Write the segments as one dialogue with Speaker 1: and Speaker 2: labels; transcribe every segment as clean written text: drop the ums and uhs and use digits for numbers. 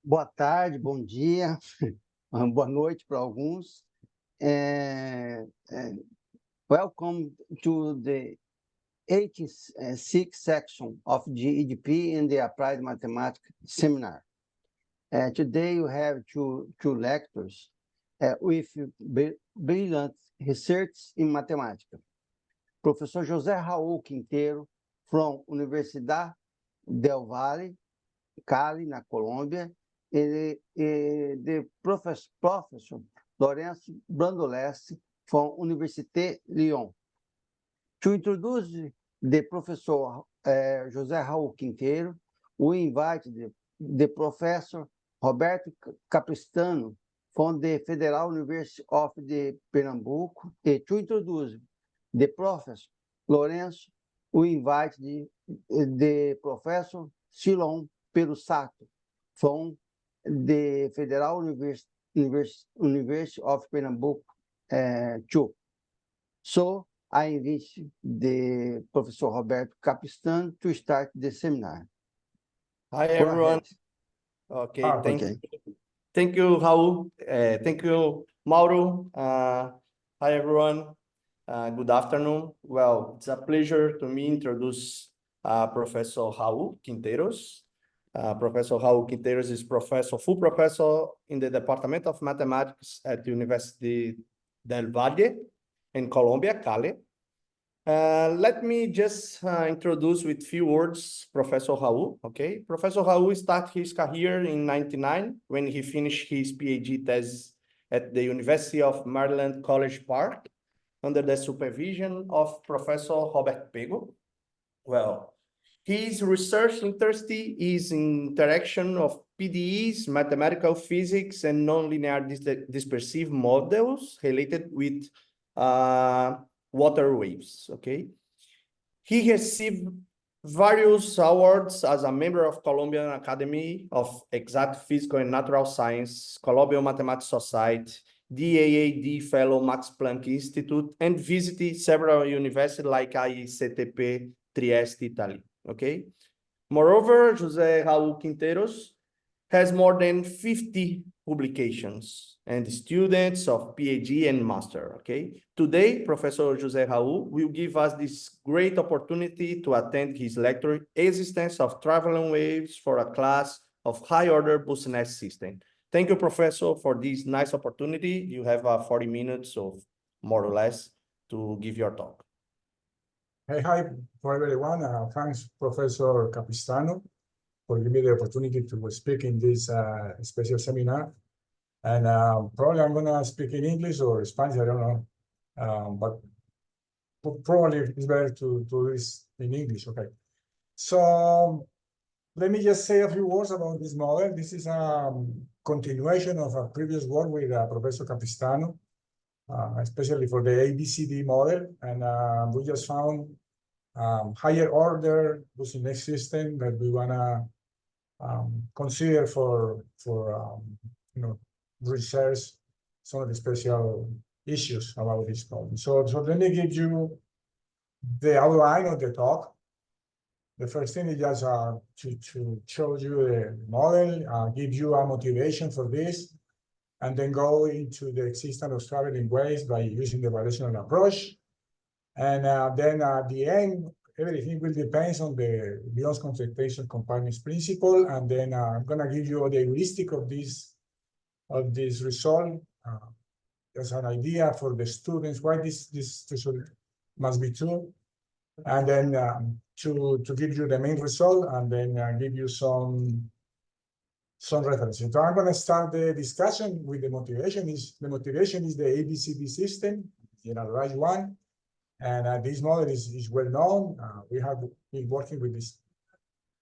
Speaker 1: Boa tarde, bom dia, boa noite para alguns. Welcome to the 86th section of the EDP in the Applied Mathematics Seminar. Today you have two lectures with brilliant research in Matemática. Professor Jose Raul Quintero from Universidade del Valle, Cali, na Colômbia, and the Professor Lourenço Brandolesi from Université Lyon. To introduce the Professor Jose Raul Quintero, we invite the Professor Roberto Capistrano from the Federal University of the Pernambuco. And to introduce the Professor Lourenço, we invite the Professor Silon Perusato from the Federal University of Pernambuco too. So I invite the Professor Roberto Capistrano to start the seminar.
Speaker 2: Hi, everyone. Okay, thank you, Raul. Thank you, Mauro. Hi, everyone. Good afternoon. Well, it's a pleasure to me introduce Professor Raul Quinteros. Professor Raul Quinteros is full professor in the Department of Mathematics at the University del Valle in Colombia, Cali. Let me just introduce with few words Professor Raul. Okay, Professor Raul started his career in '99 when he finished his PhD thesis at the University of Maryland College Park under the supervision of Professor Robert Pego. Well, his research interest is in interaction of PDEs, mathematical physics, and nonlinear dispersive models related with water waves. Okay, he received various awards as a member of Colombian Academy of Exact Physical and Natural Science, Colombian Mathematics Society, DAAD Fellow Max Planck Institute, and visited several universities like ICTP, Trieste, Italy. Okay. Moreover, Jose Raul Quinteros has more than 50 publications and students of PhD and master. Okay. Today, Professor Jose Raul will give us this great opportunity to attend his lecture, Existence of Traveling Waves for a Class of High-Order BOUSSINESQ System. Thank you, Professor, for this nice opportunity. You have 40 minutes of more or less to give your talk.
Speaker 3: Hey, hi for everyone. Thanks, Professor Capistrano, for giving me the opportunity to speak in this special seminar. And probably I'm going to speak in English or Spanish, I don't know. But probably it's better to do this in English, okay? So let me just say a few words about this model. This is a continuation of a previous work with Professor Capistrano, especially for the ABCD model. And we just found higher order BOUSSINESQ system that we want to consider for research some of the special issues about this problem. So let me give you the outline of the talk. The first thing is just to show you the model, give you a motivation for this, and then go into the existence of traveling waves by using the variational approach. And then at the end, everything will depend on the Lyon's concentration components principle. And then I'm going to give you the heuristic of this result as an idea for the students why this result must be true. And then to give you the main result, and then give you some references. So I'm going to start the discussion with the motivation. The motivation is the ABCD system, generalized one. And this model is well known. We have been working with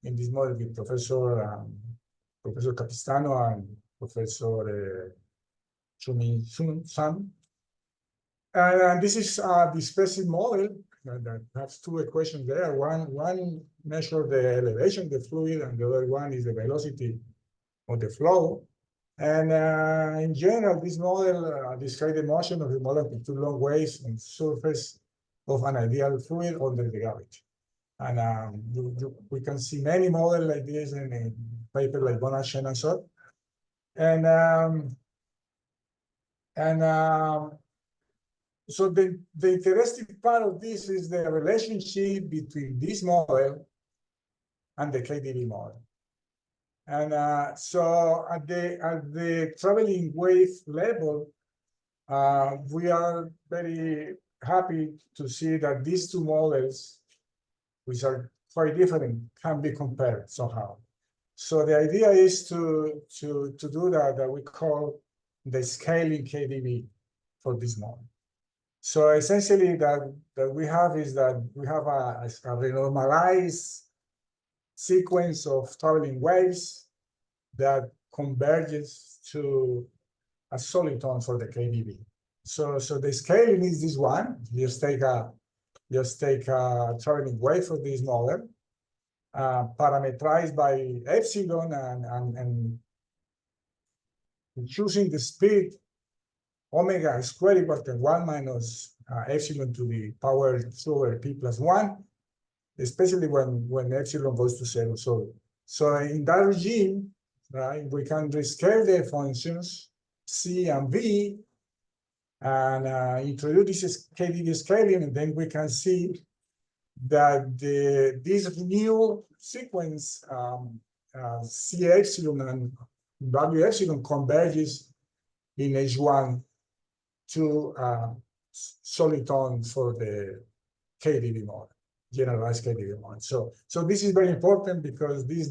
Speaker 3: in this model with Professor Capistrano and Professor Chumin Sun. And this is the dispersive model that has two equations there. One measures the elevation of the fluid, and the other one is the velocity of the flow. And in general, this model describes the motion of the molecule to long waves on the surface of an ideal fluid under the gravity. And we can see many models like this in a paper like Bonachet and so. So the interesting part of this is the relationship between this model and the KDV model. And so at the traveling wave level, we are very happy to see that these two models, which are quite different, can be compared somehow. So the idea is to do that we call the scaling KDV for this model. So essentially that we have is that we have a renormalized sequence of traveling waves that converges to a soliton for the KDV. So the scaling is this one. Just take a traveling wave for this model, parameterized by epsilon and choosing the speed omega squared equal to 1 minus epsilon to the power 2 over p plus 1, especially when epsilon goes to 0. So in that regime, right, we can rescale the functions C and V and introduce this KDV scaling, and then we can see that this new sequence C epsilon and W epsilon converges in H1 to soliton for the KDV model, generalized KDV model. So this is very important because this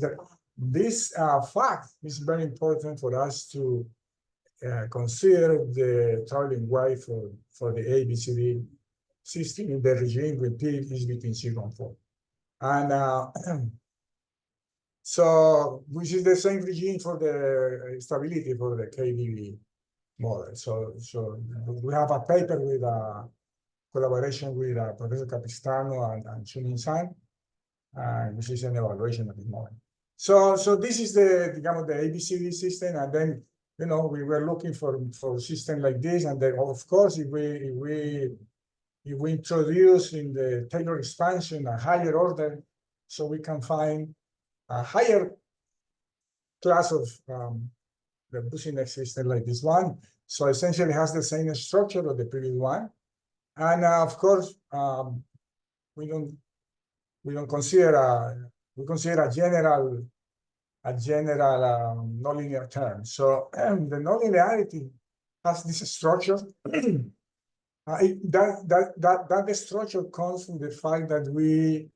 Speaker 3: fact is very important for us to consider the traveling wave for the ABCD system in the regime when P is between 0 and 4. And so which is the same regime for the stability for the KDV model. So we have a paper with a collaboration with Professor Capistrano and Chunin San, which is an evaluation of this model. So this is the ABCD system, and then we were looking for a system like this, and then of course if we introduce in the Taylor expansion a higher order, so we can find a higher class of the BOUSSINESQ system like this one. So essentially has the same structure of the previous one, and of course we consider a general nonlinear term. So the nonlinearity has this structure. That structure comes from the fact that we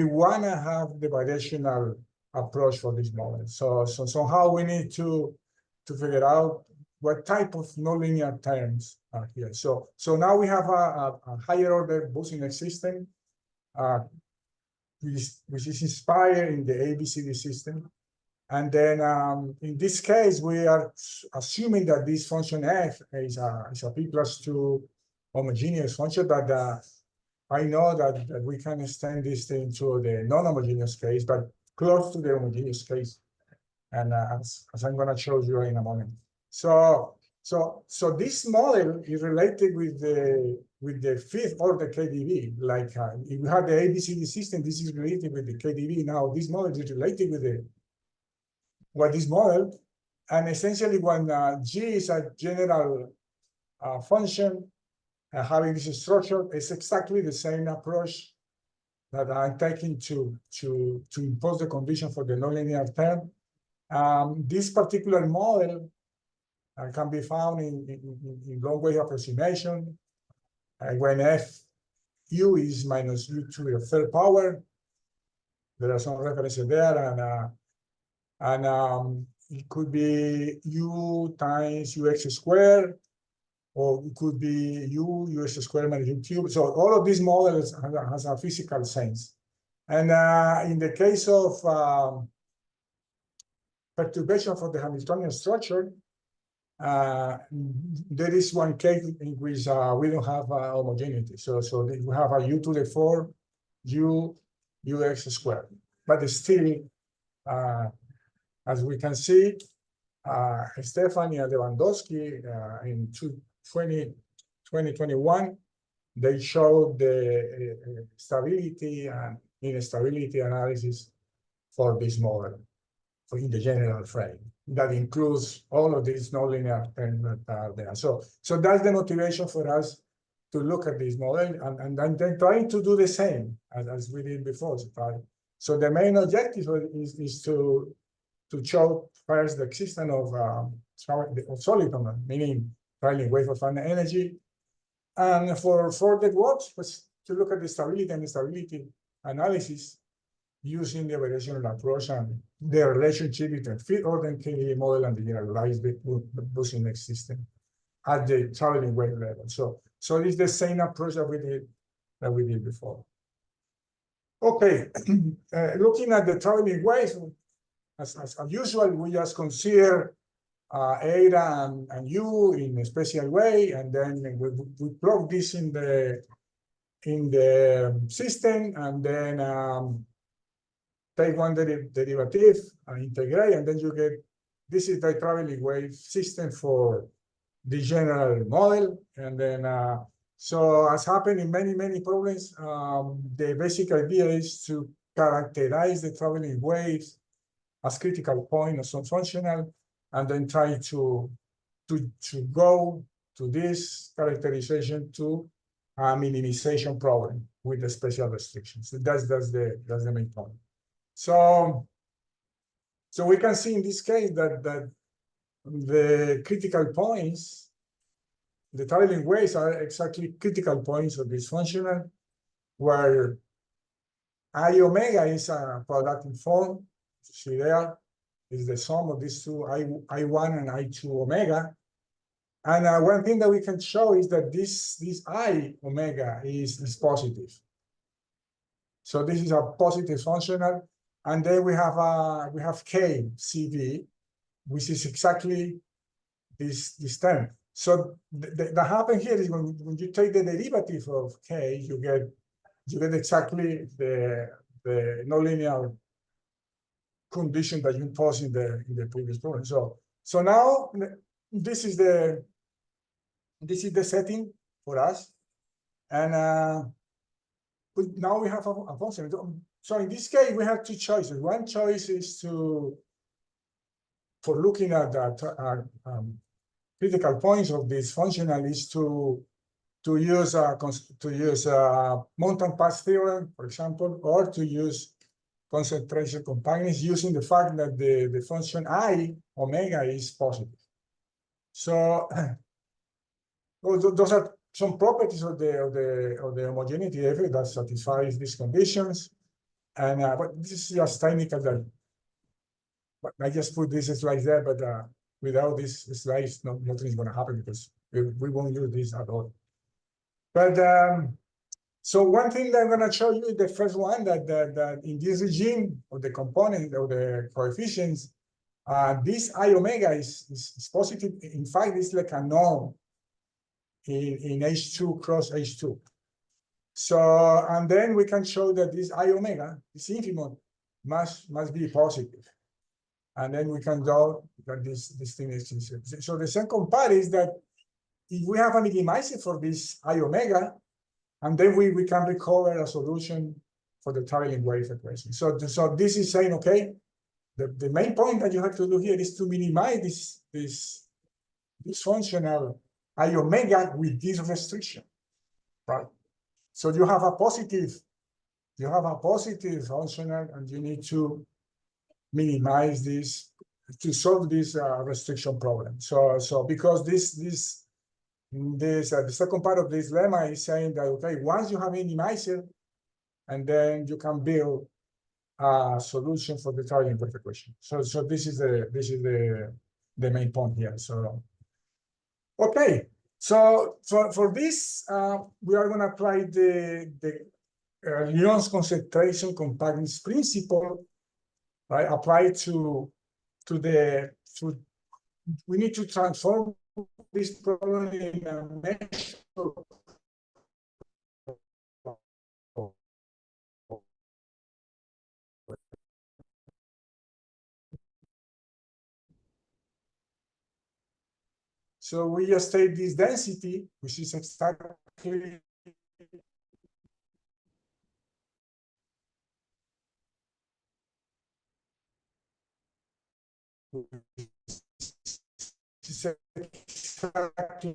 Speaker 3: want to have the variational approach for this model. So somehow we need to figure out what type of nonlinear terms are here. So now we have a higher order BOUSSINESQ system, which is inspired in the ABCD system. And then in this case, we are assuming that this function f is a p plus 2 homogeneous function, but I know that we can extend this into the non-homogeneous case, but close to the homogeneous case. And as I'm going to show you in a moment. So this model is related with the fifth order KDV. Like if we have the ABCD system, this is related with the KDV. Now this model is related with this model, and essentially when G is a general function having this structure, it's exactly the same approach that I'm taking to impose the condition for the nonlinear term. This particular model can be found in long wave approximation when fu is minus u to the third power. There are some references there, and it could be u times ux squared, or it could be us squared minus u cubed. So all of these models has a physical sense. And in the case of perturbation for the Hamiltonian structure, there is one case in which we don't have homogeneity. So we have a u to the 4 ux squared. But still, as we can see, Stephanie and Lewandowski in 2021, they showed the stability and instability analysis for this model in the general frame. that includes all of these nonlinear terms that are there. So that's the motivation for us to look at this model and then trying to do the same as we did before. So the main objective is to show first the existence of solid domain, meaning traveling wave of final energy. And for further works, was to look at the stability and stability analysis using the variational approach and the relationship between field order KDA model and the generalized BOUSSINESQ system at the traveling wave level. So it's the same approach that we did before. Okay, looking at the traveling waves, as usual, we just consider eta and u in a special way, and then we plug this in the system, and then take one derivative and integrate, and then you get, this is the traveling wave system for the general model. And then so as happened in many problems, the basic idea is to characterize the traveling waves as critical point or some functional, and then try to go to this characterization to a minimization problem with the special restrictions. So that's the main point. So we can see in this case that the critical points, the traveling waves are exactly critical points of this functional, where I omega is a productive form. See there is the sum of these two, I1 and I2 omega. And one thing that we can show is that this I omega is positive. So this is a positive functional. And then we have K CV, which is exactly this term. So that happen here is when you take the derivative of K, you get exactly the nonlinear condition that you impose in the previous problem. So now this is the setting for us, and now we have a function. So in this case, we have two choices. One choice is for looking at that critical points of this functional is to use a mountain pass theorem, for example, or to use concentration compactness using the fact that the function I omega is positive. So those are some properties of the homogeneity effect that satisfies these conditions. And but this is just technical that, but I just put this slide there, but without this slide, nothing is going to happen because we won't use this at all. But so one thing that I'm going to show you is the first one, that in this regime of the component of the coefficients, this I omega is positive. In fact, it's like a norm in H2 cross H2. So, and then we can show that this I omega, this infimum, must be positive. And then we can go that this thing is. So the second part is that if we have a minimizer for this I omega, and then we can recover a solution for the traveling wave equation. So this is saying, okay, the main point that you have to do here is to minimize this functional I omega with this restriction, right? So you have a positive functional, and you need to minimize this to solve this restriction problem. So because the second part of this lemma is saying that, okay, once you have a minimizer, and then you can build a solution for the traveling wave equation. So this is the main point here. So okay, so for this we are going to apply the Lyon's concentration compactness principle, right? Apply to we need to transform this problem in a measure. So we just take this density, which is exactly is exactly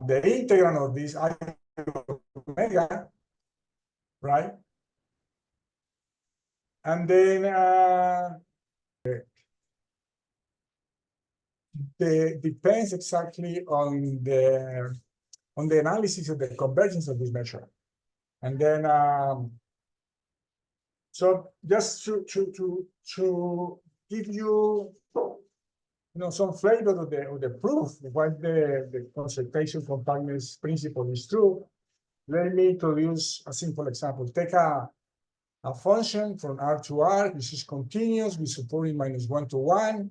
Speaker 3: the integral of this I omega, right? And then depends exactly on the analysis of the convergence of this measure. And then so just to give you some flavor of the proof why the consultation compactness principle is true, let me introduce a simple example. Take a function from R to R. This is continuous. We support it -1 to 1,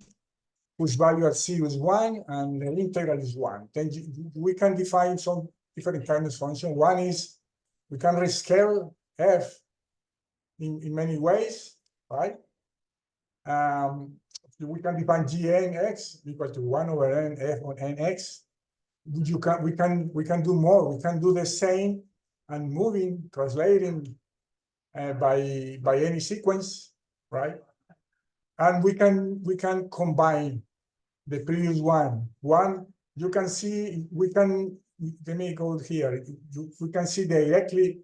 Speaker 3: whose value at 0 is 1, and the integral is 1. Then we can define some different kinds of function. One is we can rescale f in many ways, right? We can define Gnx equal to 1 over n f on nx. We can do more. We can do the same and translating by any sequence, right? And we can combine the previous one. You can see let me go here. We can see directly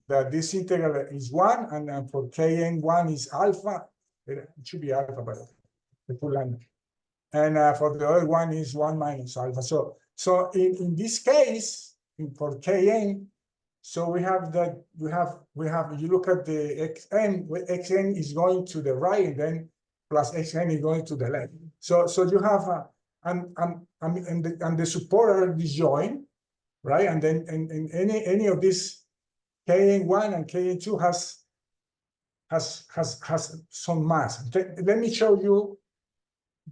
Speaker 3: that this integral is 1, and for kn1 is alpha. It should be alpha, but the full line. And for the other one is 1 minus alpha. So in this case, for kn, so we have that you look at the xn is going to the right, and then plus xn is going to the left. So you have and the support are disjoint, right? And then any of these kn1 and kn2 has some mass. Let me show you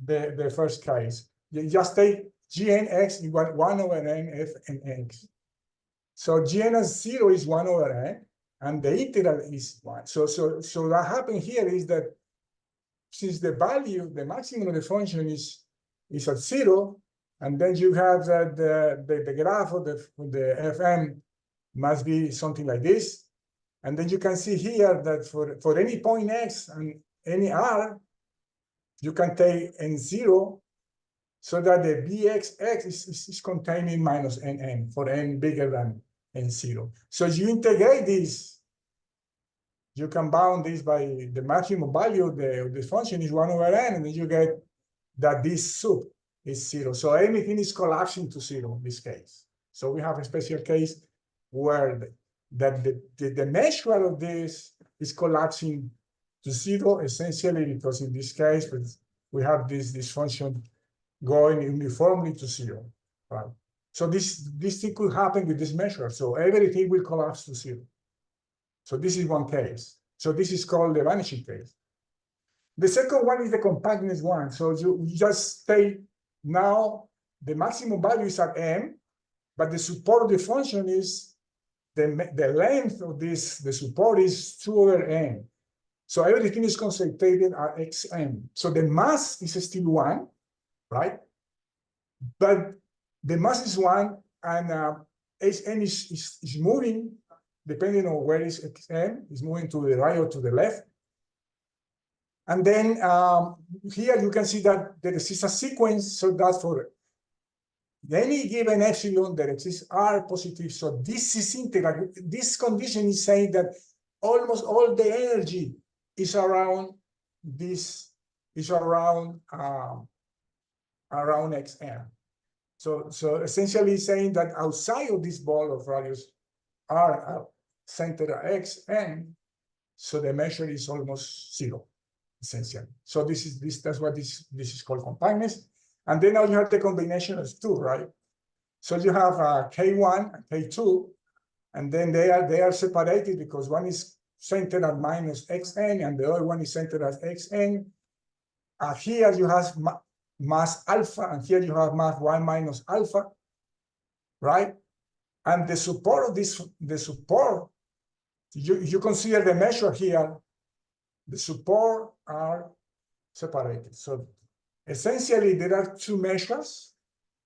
Speaker 3: the first case. You just take gnx equal 1 over n f and x. So gn as 0 is 1 over n, and the integral is 1. So what happened here is that since the maximum of the function is at 0, and then you have that the graph of the fm must be something like this. And then you can see here that for any point x and any r, you can take n0 so that the bxx is containing minus nn for n bigger than n0. So you integrate this, you can bound this by the maximum value of the function is 1 over n, and then you get that this sub is 0. So everything is collapsing to 0 in this case. So we have a special case where the measure of this is collapsing to 0, essentially because in this case we have this function going uniformly to 0, right? So this thing could happen with this measure. So everything will collapse to 0. So this is one case. So this is called the vanishing case. The second one is the compactness one. So you just take now the maximum value is at m, but the support of the function is the length of the support is 2 over n. So everything is concentrated at xm. So the mass is still 1, right? But the mass is 1, and hn is moving, depending on where is xm, is moving to the right or to the left. And then here you can see that there is a sequence, so that's for any given epsilon that exists R positive. So this is integral. This condition is saying that almost all the energy is around this, is around xm. So essentially saying that outside of this ball of radius R centered at xn, so the measure is almost 0, essentially. So that's what this is called compactness. And then now you have the combination of two, right? So you have K1 and K2, and then they are separated because one is centered at minus xn and the other one is centered at xn. Here you have mass alpha, and here you have mass 1 minus alpha, right? And the support of this, you consider the measure here, the support are separated. So essentially, there are two measures.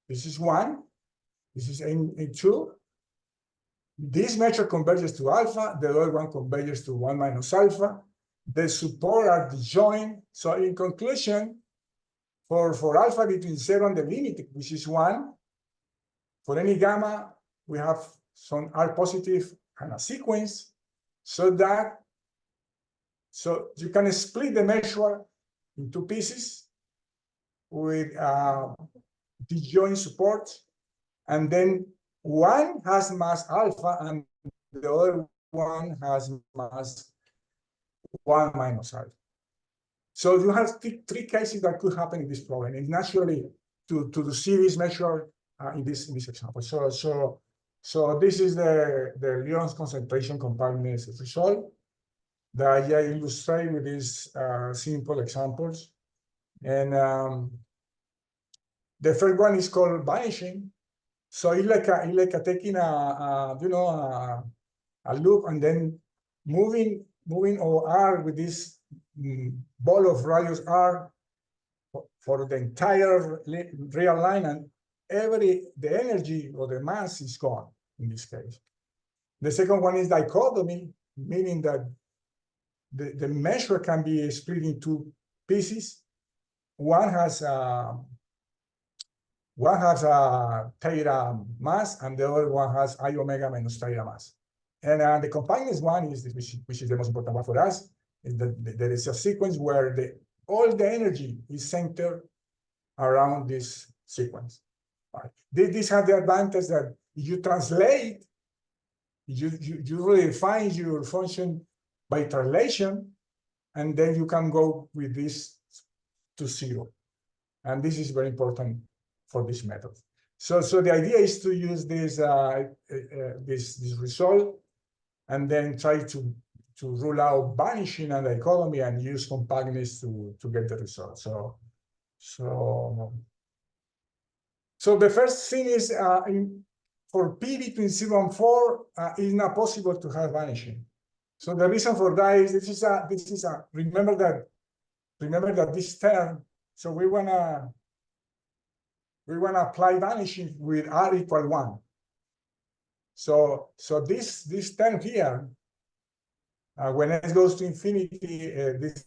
Speaker 3: This is one, this is N2. This measure converges to alpha, the other one converges to 1 minus alpha. the support are disjoint. So in conclusion, for alpha between 0 and the limit, which is 1, for any gamma, we have some R positive and a sequence, so you can split the measure in two pieces with disjoint support, and then one has mass alpha and the other one has mass 1 minus alpha. So you have three cases that could happen in this problem, and naturally to the series measure in this example. So this is the Lyon's concentration compartment result that I illustrate with these simple examples. And the first one is called vanishing. So it's like taking a loop and then moving OR with this ball of radius R for the entire real line, and the energy or the mass is gone in this case. The second one is dichotomy, meaning that the measure can be split in two pieces. One has a theta mass, and the other one has I omega minus theta mass. And the compactness one is which is the most important one for us. Is that there is a sequence where all the energy is centered around this sequence. Right. This has the advantage that you translate, you redefine your function by translation, and then you can go with this to 0. And this is very important for this method. So the idea is to use this result and then try to rule out vanishing and dichotomy and use compactness to get the result. So the first thing is for P between 0 and 4, it's not possible to have vanishing. So the reason for that is this is a remember that this term. So we wanna apply vanishing with R equal 1. So this term here, when S goes to infinity, this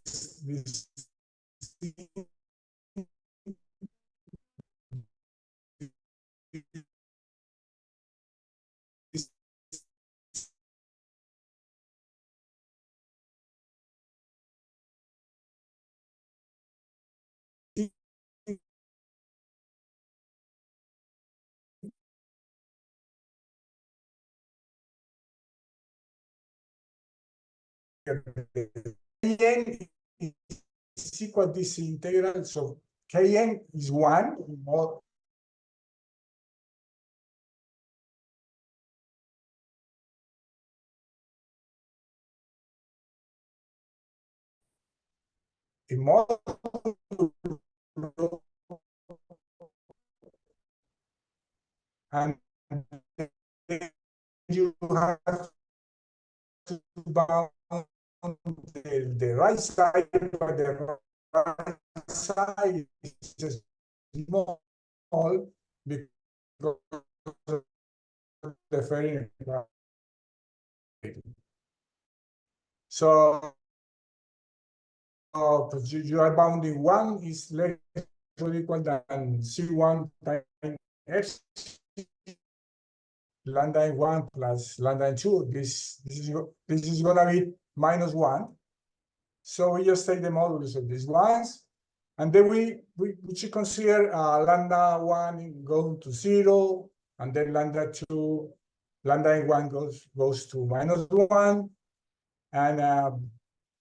Speaker 3: Kn is equal to this integral, so Kn is 1 in modulo and you have to bound the right side, but the right side is just small because of the fairing. So you are bounding 1 is less or equal than C1 times X lambda in 1 plus lambda in 2. This is gonna be minus 1. So we just take the modulus of these ones, and then we should consider lambda 1 going to 0, and then lambda in 1 goes to minus 1, and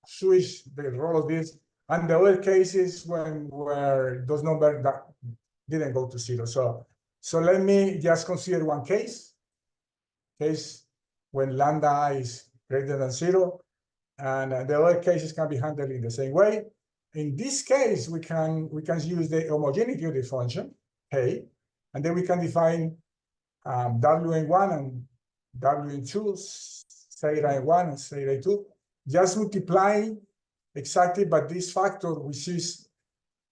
Speaker 3: switch the role of this. And the other cases where those numbers that didn't go to 0. So let me just consider one case when lambda I is greater than 0, and the other cases can be handled in the same way. In this case, we can use the homogeneity of the function K, and then we can define W1 and W2, theta 1 and theta 2, just multiply exactly by this factor, which is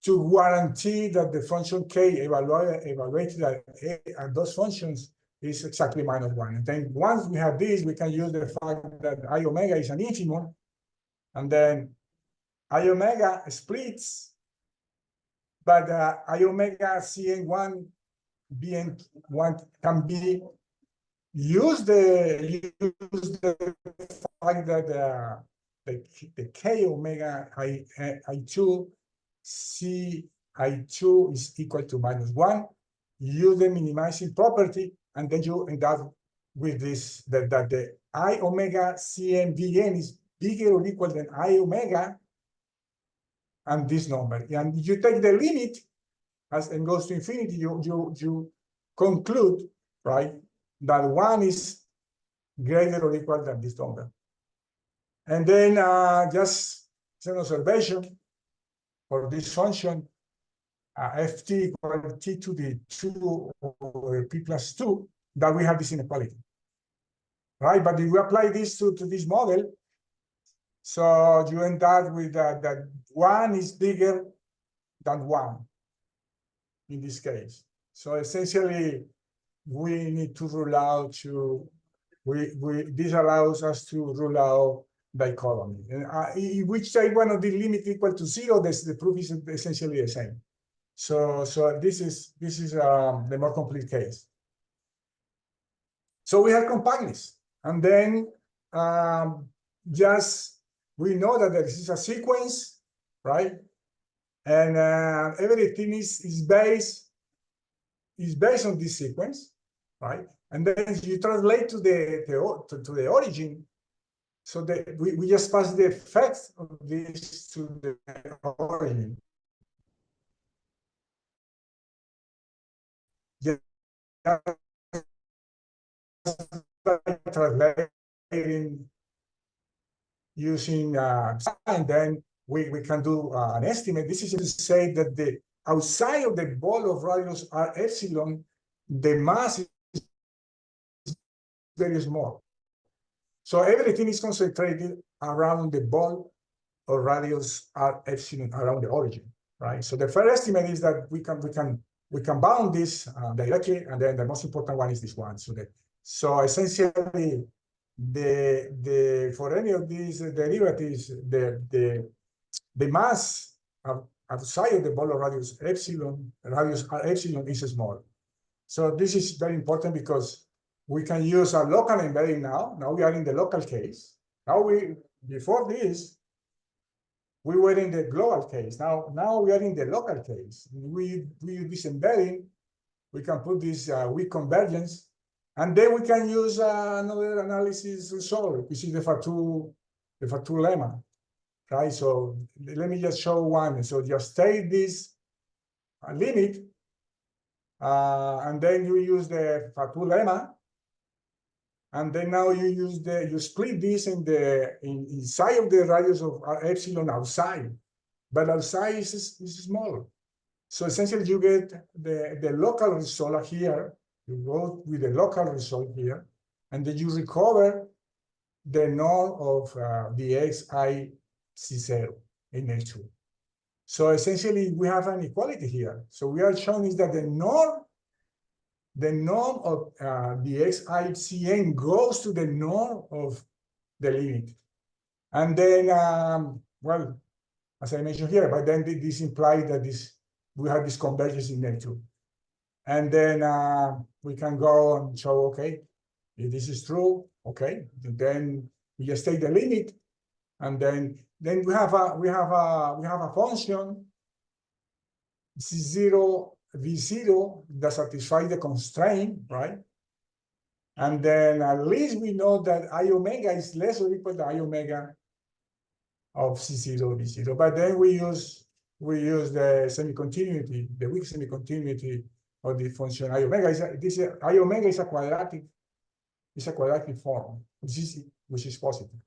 Speaker 3: to guarantee that the function K evaluated at those functions is exactly minus 1. And then once we have this, we can use the fact that I omega is an infimum, And then I omega splits, but I omega Cn1 Bn1 can be used the fact that the K omega I2 C I2 is equal to -1. Use the minimizing property, and then you end up with this that the I omega Cn Vn is bigger or equal than I omega and this number. And you take the limit as n goes to infinity, you conclude, right, that 1 is greater or equal than this number. And then just as an observation for this function, ft equal t to the 2 over p plus 2, that we have this inequality, right? But if we apply this to this model, so you end up with that 1 is bigger than 1 in this case. So essentially, we need to rule out this allows us to rule out dichotomy. In which case one of the limit equal to 0, the proof is essentially the same. So this is the more complete case. So we have compactness, and then just we know that there is a sequence, right? And everything is based on this sequence, right? And then you translate to the origin. So that we just pass the effects of this to the origin. Just translating using and then we can do an estimate. This is to say that the outside of the ball of radius r epsilon, the mass is very small. So everything is concentrated around the ball or radius r epsilon around the origin, right? So the first estimate is that we can bound this directly, and then the most important one is this one. So essentially, for any of these derivatives, the mass outside of the ball of radius r epsilon is small. So this is very important because we can use a local embedding now. Now we are in the local case. Before this, we were in the global case. Now we are in the local case. We use this embedding. We can put this weak convergence, and then we can use another analysis result, which is the Fatou lemma, right? So let me just show one. So just take this limit, and then you use the Fatou lemma. And then now you split this inside of the radius of epsilon outside, but outside is small. So essentially you get the local result here. You go with the local result here, and then you recover the norm of the xi c0 in H2. So essentially we have an equality here. So we are showing is that the norm of the xicn goes to the norm of the limit. And then, well, as I mentioned here, but then this implies that we have this convergence in L2. And then we can go and show, okay, if this is true, okay, then we just take the limit, and then we have a function C0 V0 that satisfies the constraint, right? And then at least we know that I omega is less or equal to I omega of C0 V0. But then we use the semi-continuity, the weak semi-continuity of the function I omega. I omega is a quadratic form, which is positive.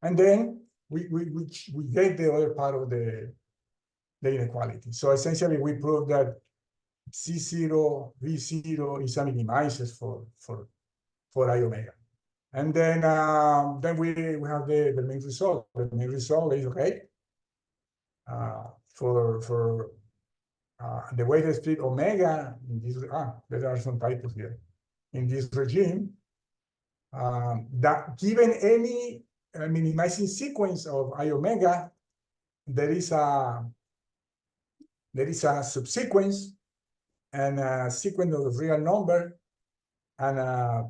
Speaker 3: And then we get the other part of the inequality. So essentially, we prove that C0 V0 is a minimizes for I omega. And then we have the main result. The main result is okay. For the weighted split omega in this there are some typos here in this regime. That given any minimizing sequence of I omega, there is a subsequence and a sequence of real number and a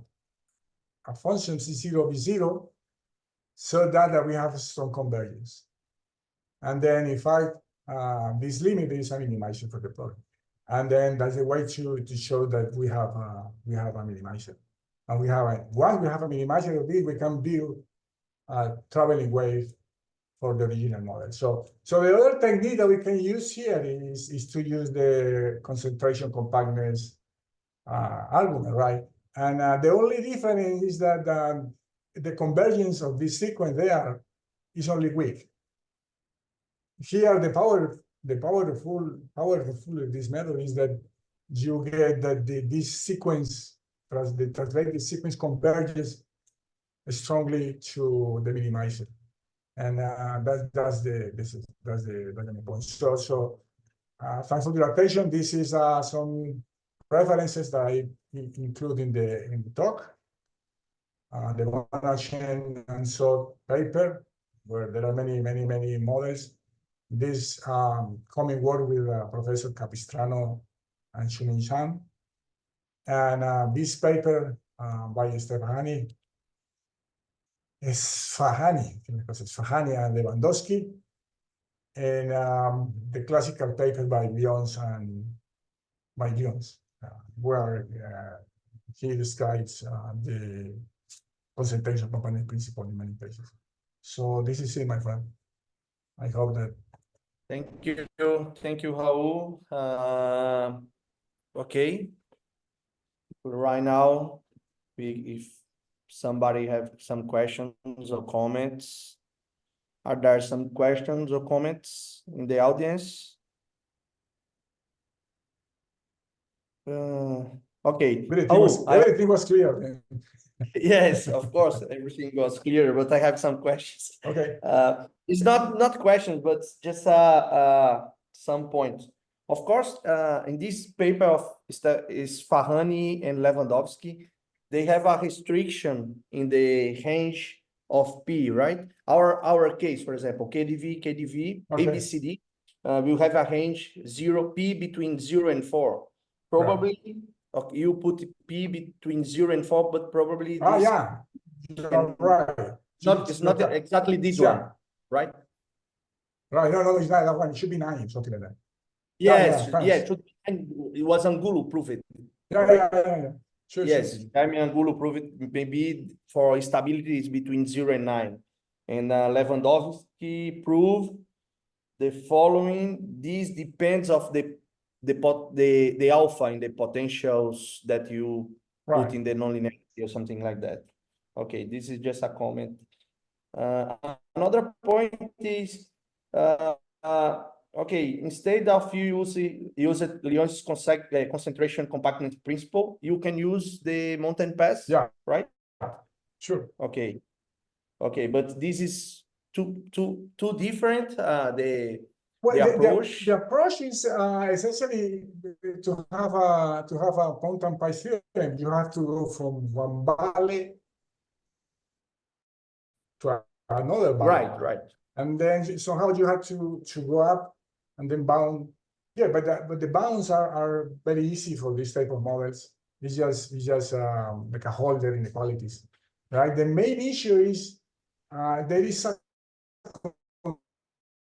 Speaker 3: function C0 B0, so that we have some convergence. And then if this limit is a minimizer for the problem. And then that's a way to show that we have a minimizer. And once we have a minimizer of this, we can build a traveling wave for the original model. So the other technique that we can use here is to use the concentration compactness argument, right? And the only difference is that the convergence of this sequence there is only weak. Here, the powerful of this method is that you get that this sequence, the translated sequence, converges strongly to the minimizer, and that's the main point. So thanks for your attention. This is some references that I include in the talk. The one and so paper, where there are many models. This coming work with Professor Capistrano and Xuemin Zhang, and this paper by Stefani, Sfahani and Lewandowski, and the classical paper by Lyons where he describes the concentration component principle in many places. So this is it, my friend. I hope that.
Speaker 2: Thank you, Raul. Okay. Right now, if somebody have some questions or comments, are there some questions or comments in the audience? Okay.
Speaker 3: Everything was clear.
Speaker 2: Yes, of course, everything was clear, but I have some questions.
Speaker 3: Okay.
Speaker 2: It's not questions, but just some points. Of course, in this paper of Sfahani and Lewandowski, they have a restriction in the range of P, right? Our case, for example, KDV, okay. ABCD, will have a range 0P between 0 and 4. Probably. Right. Okay, you put P between 0 and 4, but probably this
Speaker 3: yeah. Right.
Speaker 2: It's not exactly this one, right?
Speaker 3: Right. No, it's not that one. It should be 9, something like that.
Speaker 2: Yes, it should be 9. It was Angulo proved it.
Speaker 3: Yeah. Sure,
Speaker 2: yes, Jaime Angulo proved it. Maybe for stability is between 0 and 9. And Lewandowski proved the following. This depends of the alpha in the potentials that you put in the nonlinearity or something like that. Okay, this is just a comment. Another point is, okay, instead of you use Lyon's concentration compactness principle, you can use the mountain pass, right?
Speaker 3: Sure.
Speaker 2: Okay, but this is too different. The approach.
Speaker 3: The approach is essentially to have a mountain pass theorem. You have to go from one valley to another valley.
Speaker 2: Right.
Speaker 3: And then somehow you have to go up and then bound. Yeah, but the bounds are very easy for this type of models. It's just like a Holder inequalities, right? The main issue is there is a